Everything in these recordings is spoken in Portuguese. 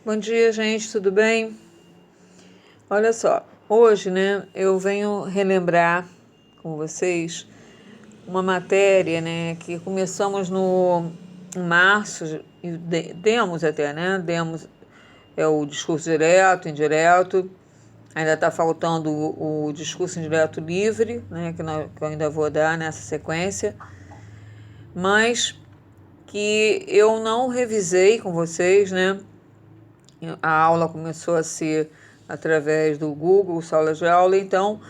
Bom dia, gente, tudo bem? Olha só, hoje, eu venho relembrar com vocês uma matéria, que começamos em março e demos até, Demos o discurso direto, indireto. Ainda está faltando o discurso indireto livre, que eu ainda vou dar nessa sequência, mas que eu não revisei com vocês, A aula começou a ser através do Google, sala de aula, então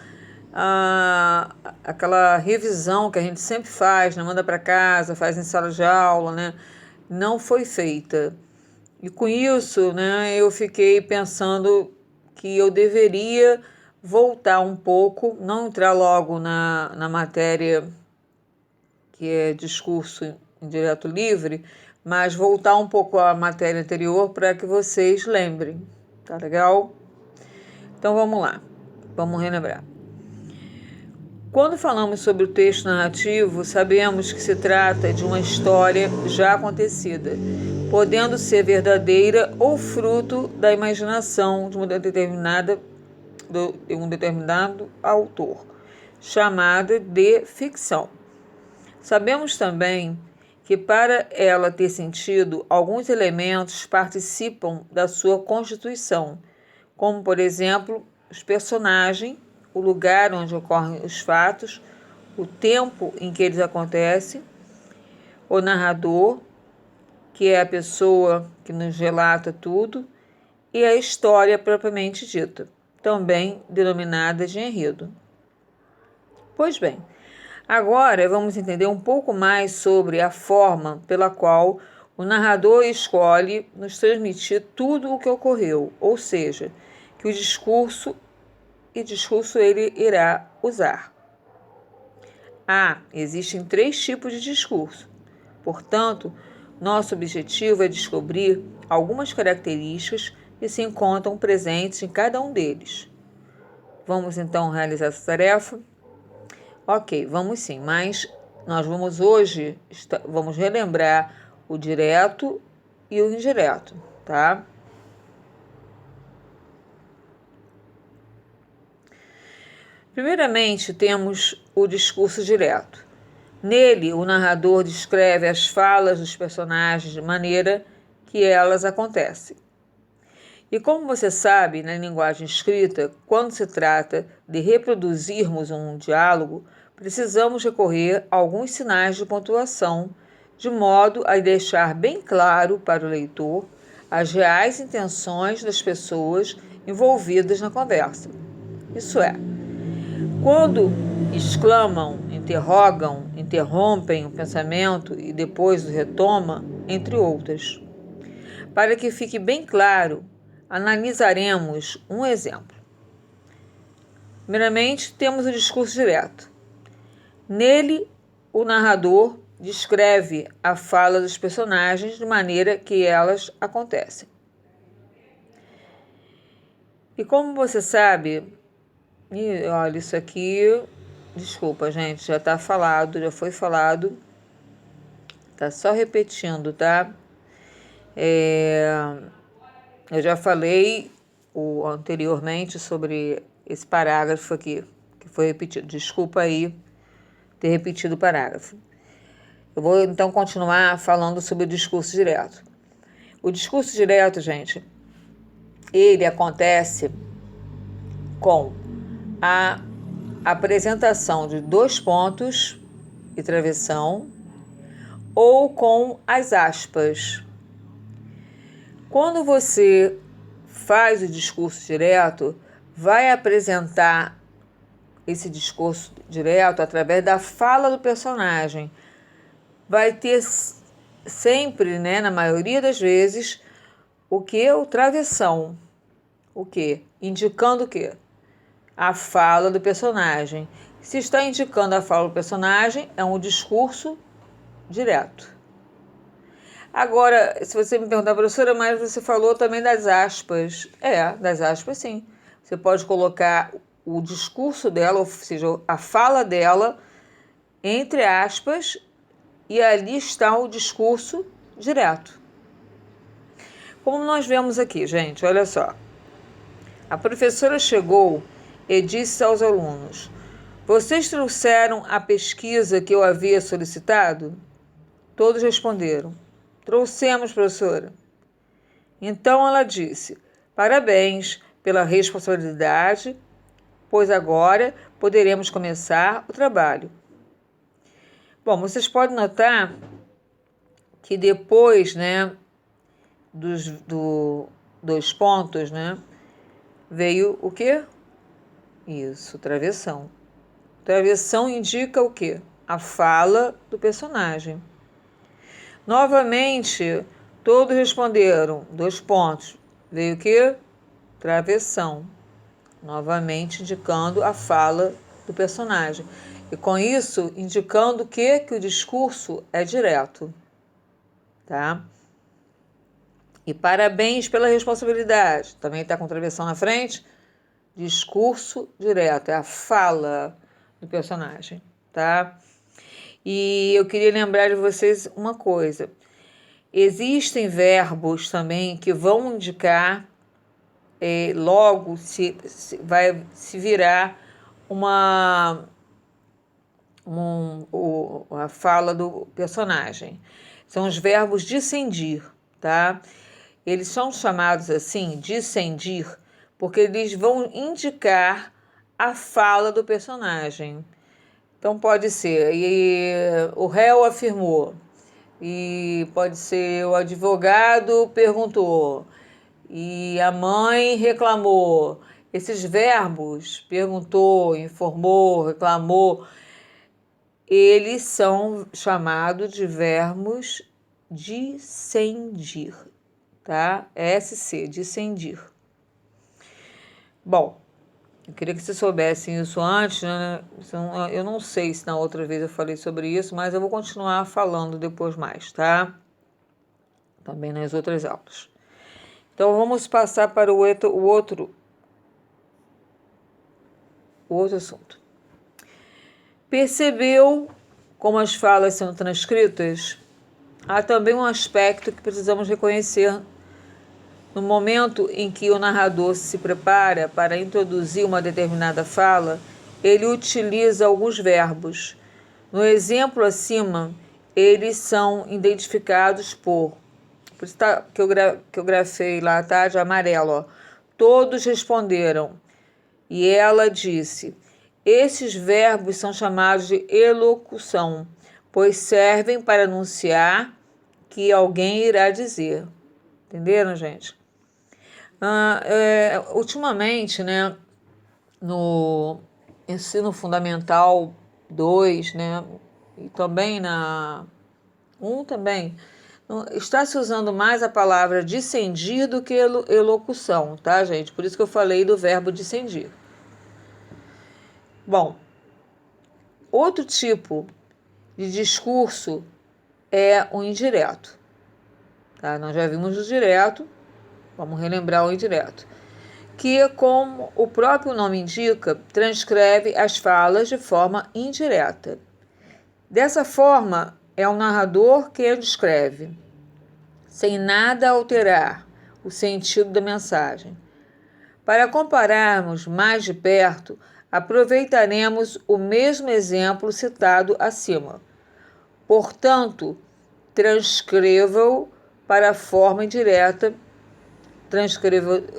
aquela revisão que a gente sempre faz, manda para casa, faz em sala de aula, não foi feita. E com isso, eu fiquei pensando que eu deveria voltar um pouco, não entrar logo na matéria que é discurso indireto livre, mas voltar um pouco à matéria anterior para que vocês lembrem. Tá legal? Então vamos lá, vamos relembrar. Quando falamos sobre o texto narrativo, sabemos que se trata de uma história já acontecida, podendo ser verdadeira ou fruto da imaginação de um determinado autor, chamada de ficção. Sabemos também que, para ela ter sentido, alguns elementos participam da sua constituição, como, por exemplo, os personagens, o lugar onde ocorrem os fatos, o tempo em que eles acontecem, o narrador, que é a pessoa que nos relata tudo, e a história propriamente dita, também denominada de enredo. Pois bem, agora vamos entender um pouco mais sobre a forma pela qual o narrador escolhe nos transmitir tudo o que ocorreu, ou seja, que o discurso ele irá usar. Existem 3 tipos de discurso. Portanto, nosso objetivo é descobrir algumas características que se encontram presentes em cada um deles. Vamos então realizar essa tarefa? Ok, vamos sim, mas nós vamos relembrar o direto e o indireto, tá? Primeiramente, temos o discurso direto. Nele, o narrador descreve as falas dos personagens de maneira que elas acontecem. E como você sabe, na linguagem escrita, quando se trata de reproduzirmos um diálogo, precisamos recorrer a alguns sinais de pontuação, de modo a deixar bem claro para o leitor as reais intenções das pessoas envolvidas na conversa. Isso é, quando exclamam, interrogam, interrompem o pensamento e depois o retoma, entre outras. Para que fique bem claro, analisaremos um exemplo. Primeiramente, temos o discurso direto. Nele, o narrador descreve a fala dos personagens de maneira que elas acontecem. E como você sabe, olha, isso aqui, desculpa, gente, já foi falado, tá só repetindo, tá? Eu já falei anteriormente sobre esse parágrafo aqui, que foi repetido. Desculpa aí ter repetido o parágrafo. Eu vou então continuar falando sobre o discurso direto. O discurso direto, gente, ele acontece com a apresentação de 2 pontos e travessão ou com as aspas. Quando você faz o discurso direto, vai apresentar esse discurso direto através da fala do personagem. Vai ter sempre, na maioria das vezes, o que? O travessão. O que? Indicando o quê? A fala do personagem. Se está indicando a fala do personagem, é um discurso direto. Agora, se você me perguntar, professora, mas você falou também das aspas. Das aspas, sim. Você pode colocar o discurso dela, ou seja, a fala dela, entre aspas, e ali está o discurso direto. Como nós vemos aqui, gente, olha só. A professora chegou e disse aos alunos: vocês trouxeram a pesquisa que eu havia solicitado? Todos responderam: trouxemos, professora. Então ela disse: parabéns pela responsabilidade, pois agora poderemos começar o trabalho. Bom, vocês podem notar que depois, né, dos dois pontos, né, veio o quê? Isso, travessão. Travessão indica o quê? A fala do personagem. Novamente, todos responderam, 2 pontos. Veio o quê? Travessão. Novamente indicando a fala do personagem. E com isso, indicando que o discurso é direto. Tá? E parabéns pela responsabilidade. Também está com travessão na frente. Discurso direto, é a fala do personagem, tá? E eu queria lembrar de vocês uma coisa. Existem verbos também que vão indicar logo se vai se virar a fala do personagem. São os verbos discendir, tá? Eles são chamados assim, discendir, porque eles vão indicar a fala do personagem. Então pode ser, e o réu afirmou, e pode ser o advogado perguntou, e a mãe reclamou. Esses verbos, perguntou, informou, reclamou, eles são chamados de verbos discendir, tá? SC, discendir. Bom, eu queria que vocês soubessem isso antes, né? Eu não sei se na outra vez eu falei sobre isso, mas eu vou continuar falando depois mais, tá? Também nas outras aulas. Então, vamos passar para o outro assunto. Percebeu como as falas são transcritas? Há também um aspecto que precisamos reconhecer. No momento em que o narrador se prepara para introduzir uma determinada fala, ele utiliza alguns verbos. No exemplo acima, eles são identificados por isso que eu grafei lá, tá? De amarelo, ó. Todos responderam. E ela disse: esses verbos são chamados de elocução, pois servem para anunciar que alguém irá dizer. Entenderam, gente? Ultimamente, né, no ensino fundamental 2, né, e também na 1 também, está se usando mais a palavra discendir do que elocução, tá, gente? Por isso que eu falei do verbo discendir. Bom, outro tipo de discurso é o indireto, tá? Nós já vimos o direto, vamos relembrar o indireto, que, como o próprio nome indica, transcreve as falas de forma indireta. Dessa forma, é o narrador quem descreve, sem nada alterar o sentido da mensagem. Para compararmos mais de perto, aproveitaremos o mesmo exemplo citado acima. Portanto, transcreva-o para a forma indireta,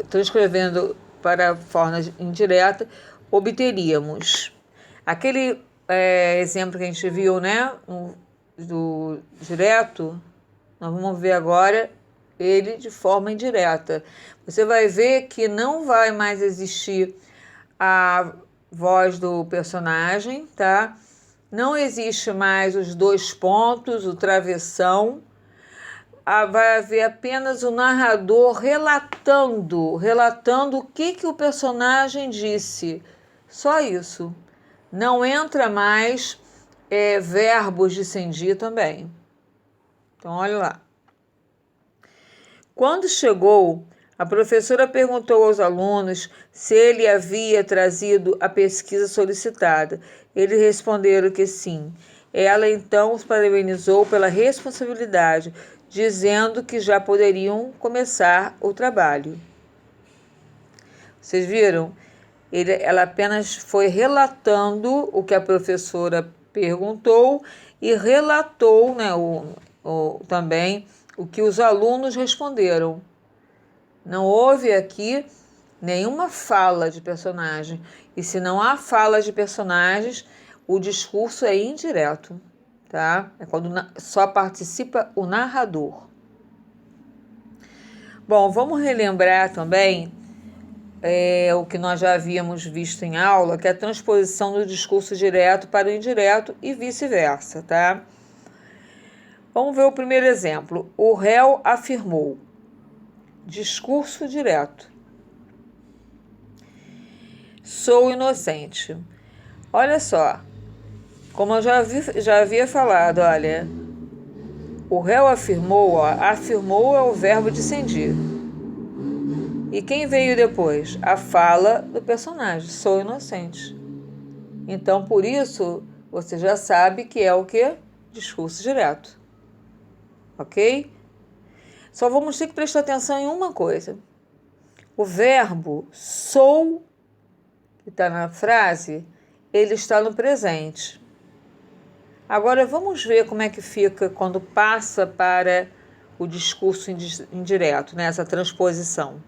transcrevendo para a forma indireta, obteríamos aquele exemplo que a gente viu, né, do direto. Nós vamos ver agora ele de forma indireta. Você vai ver que não vai mais existir a voz do personagem, tá? Não existe mais os 2 pontos, o travessão. Vai haver apenas o narrador relatando o que o personagem disse. Só isso. Não entra mais verbos discendir também. Então, olha lá. Quando chegou, a professora perguntou aos alunos se ele havia trazido a pesquisa solicitada. Eles responderam que sim. Ela então os parabenizou pela responsabilidade dizendo que já poderiam começar o trabalho. Vocês viram? Ela apenas foi relatando o que a professora perguntou e relatou, né, também o que os alunos responderam. Não houve aqui nenhuma fala de personagem. E se não há fala de personagens, o discurso é indireto, tá? É quando só participa o narrador. Bom, vamos relembrar também o que nós já havíamos visto em aula, que é a transposição do discurso direto para o indireto e vice-versa, tá? Vamos ver o primeiro exemplo. O réu afirmou. Discurso direto. Sou inocente. Olha só, como eu já havia falado, olha, o réu afirmou, ó, afirmou é o verbo discendir. E quem veio depois? A fala do personagem, sou inocente. Então, por isso, você já sabe que é o quê? Discurso direto. Ok? Só vamos ter que prestar atenção em uma coisa. O verbo sou, que está na frase, ele está no presente. Agora, vamos ver como é que fica quando passa para o discurso indireto, né? Essa transposição.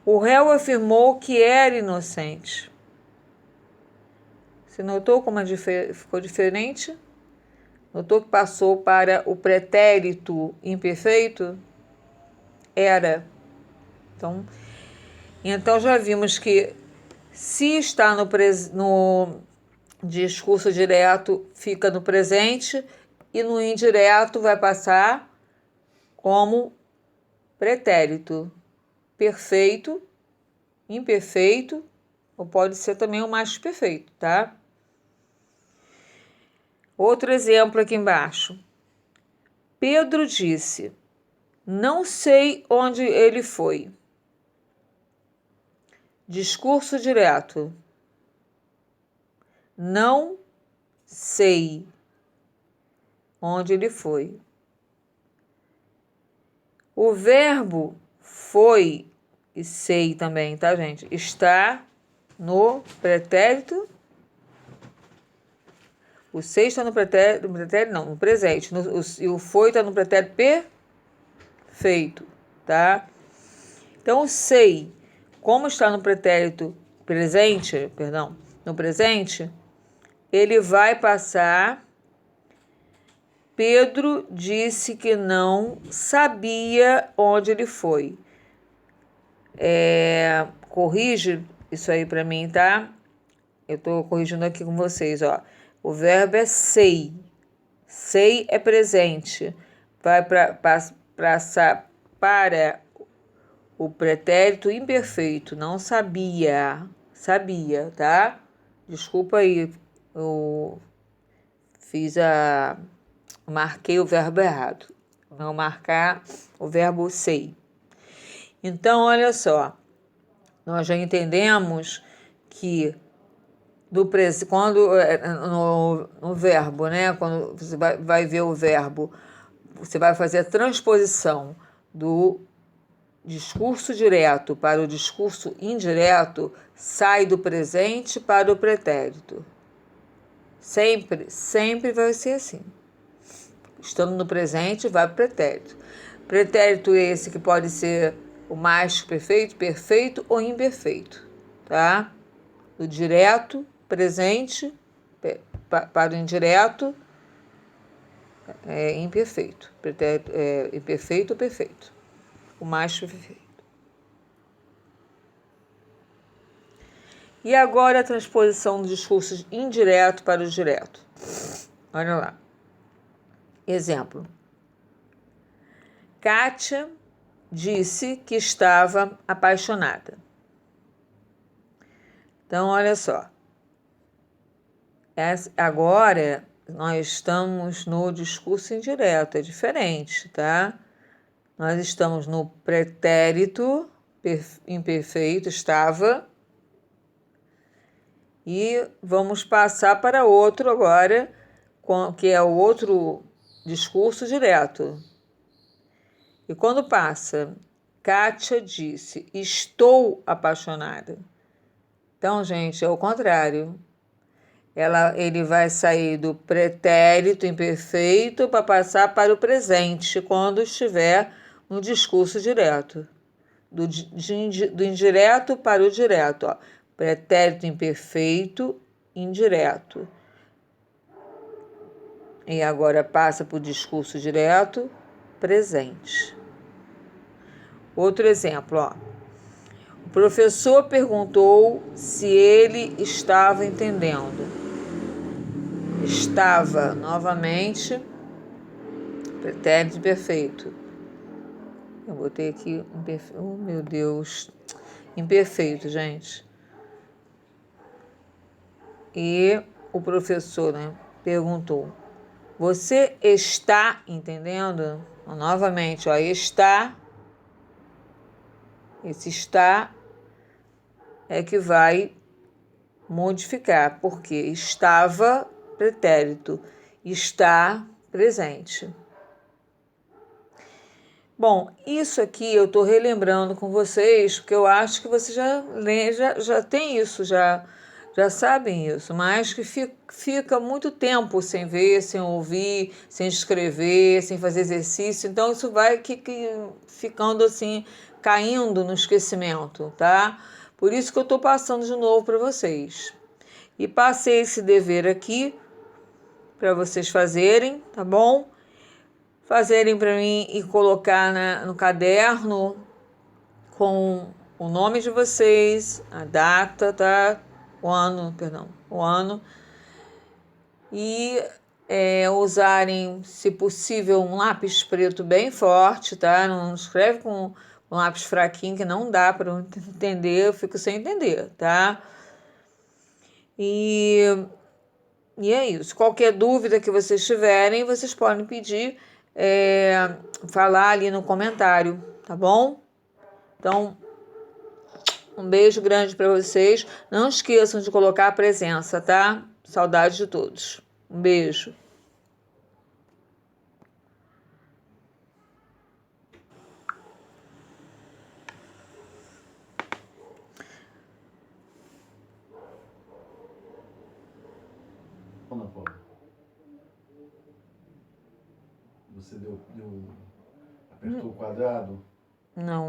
O réu afirmou que era inocente. Você notou como ficou diferente? Notou que passou para o pretérito imperfeito? Era. Então já vimos que se está no discurso direto, fica no presente, e no indireto vai passar como pretérito. Perfeito, imperfeito, ou pode ser também o mais perfeito, tá? Outro exemplo aqui embaixo. Pedro disse, não sei onde ele foi. Discurso direto. Não sei onde ele foi. O verbo foi, e sei também, tá, gente? Está no pretérito. O sei está no pretérito, não, no presente. E o foi está no pretérito perfeito, tá? Então, o sei, como está no pretérito presente, no presente, ele vai passar. Pedro disse que não sabia onde ele foi. Corrige isso aí para mim, tá? Eu estou corrigindo aqui com vocês, ó. O verbo é sei. Sei é presente. Vai passar para o pretérito imperfeito. Não sabia. Sabia, tá? Desculpa aí. Eu marquei o verbo errado. Não marcar o verbo sei. Então, olha só. Nós já entendemos que quando no verbo, né? Quando você vai ver o verbo, você vai fazer a transposição do discurso direto para o discurso indireto, sai do presente para o pretérito. Sempre vai ser assim. Estando no presente, vai para o pretérito. Pretérito esse que pode ser o mais perfeito, perfeito ou imperfeito, tá? Do direto, presente, para o indireto, imperfeito. Pretérito, imperfeito ou perfeito. O mais perfeito. E agora a transposição dos discursos indireto para o direto. Olha lá. Exemplo. Kátia disse que estava apaixonada. Então, olha só. Agora, nós estamos no discurso indireto, é diferente, tá? Nós estamos no pretérito imperfeito, estava, e vamos passar para outro agora, que é o outro discurso direto. E quando passa, Kátia disse, estou apaixonada. Então, gente, é o contrário. Ele vai sair do pretérito imperfeito para passar para o presente, quando estiver no discurso direto. Do indireto para o direto. Ó. Pretérito imperfeito, indireto. E agora passa para o discurso direto, presente. Outro exemplo, ó. O professor perguntou se ele estava entendendo. Estava, novamente, pretérito imperfeito. Eu botei aqui imperfeito. Oh, meu Deus. Imperfeito, gente. E o professor, né, perguntou: você está entendendo? Novamente, ó, está. Esse está é que vai modificar, porque estava pretérito, está presente. Bom, isso aqui eu estou relembrando com vocês, porque eu acho que vocês já tem isso, já sabem isso, mas que fica muito tempo sem ver, sem ouvir, sem escrever, sem fazer exercício, então isso vai ficando assim, caindo no esquecimento, tá? Por isso que eu estou passando de novo para vocês. E passei esse dever aqui para vocês fazerem, tá bom? Fazerem para mim e colocar no caderno com o nome de vocês, a data, tá? O ano. E usarem, se possível, um lápis preto bem forte, tá? Não escreve com um lápis fraquinho, que não dá para eu entender, eu fico sem entender, tá? E é isso. Qualquer dúvida que vocês tiverem, vocês podem pedir, falar ali no comentário, tá bom? Então, um beijo grande para vocês. Não esqueçam de colocar a presença, tá? Saudade de todos. Um beijo. Ana Paula, você apertou o quadrado? Não.